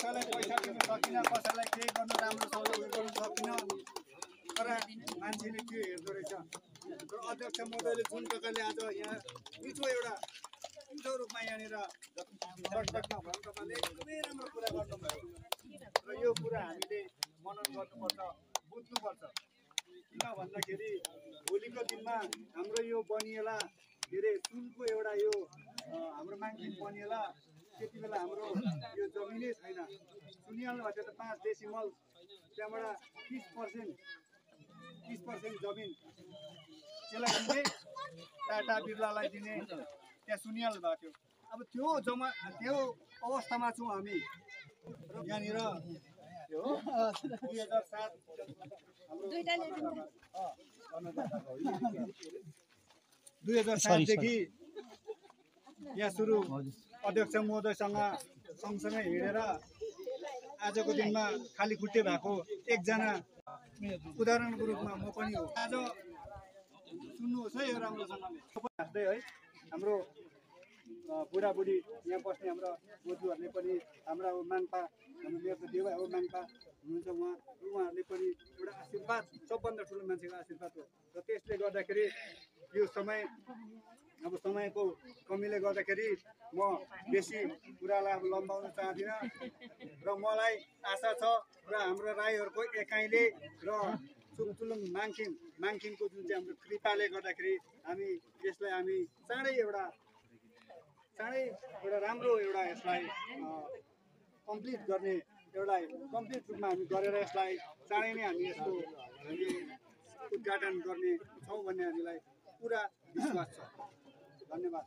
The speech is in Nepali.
कसैलाई पैसा दिन सकिन, कसैलाई केही गर्न राम्रोसँग गर्न सकिन, तर मान्छेले त्यो हेर्दो रहेछ। र अध्यक्ष महोदयले जुन प्रकारले आज यहाँ मिठो रूपमा यहाँनिर सडकमा भयो, तपाईँले एकदमै राम्रो कुरा गर्नुभयो र यो कुरा हामीले मनन गर्नुपर्छ, बुझ्नुपर्छ। किन भन्दाखेरि भोलिको दिनमा हाम्रो यो बनिएला के अरे सुनको एउटा यो हाम्रो मान्छे बनिएला, त्यति बेला हाम्रो यो जमिनै छैन। सुनिहाल्नुभएको थियो त 5 डेसिमल, त्यहाँबाट 30% जमिन त्यसलाई दिने, टाटा बिर्लालाई दिने, त्यहाँ सुनिहाल्नु भएको थियो। अब त्यो अवस्थामा छौँ हामी। यहाँनिर त्यो 2007 यहाँ सुरु अध्यक्ष महोदयसँग सँगसँगै हिँडेर आजको दिनमा खाली खुट्टे भएको एकजना उदाहरणको रूपमा म पनि हो। आज सुन्नुहोस् है यो राम्रोसँगले हाँस्दै है, हाम्रो बुढाबुढी यहाँ बस्ने हाम्रा बोजूहरूले पनि, हाम्रा माङ्पा, हाम्रो मेरो देवा हो माङ्पा हुनुहुन्छ, उहाँहरूले पनि एउटा आशीर्वाद, सबभन्दा ठुलो मान्छेको आशीर्वाद हो। र त्यसले गर्दाखेरि यो समयको कमीले गर्दाखेरि म बेसी कुरालाई अब लम्बाउन चाहदिनँ र मलाई आशा छ र हाम्रो राईहरूको एकाइले र चुङचुलुङ माङखिङको जुन चाहिँ हाम्रो कृपाले गर्दाखेरि यसलाई हामी चाँडै एउटा राम्रो यसलाई कम्प्लिट गर्ने, कम्प्लिट रूपमा हामी गरेर यसलाई चाँडै नै हामी उद्घाटन गर्ने छौँ भन्ने हामीलाई पुरा विश्वास छ। धन्यवाद।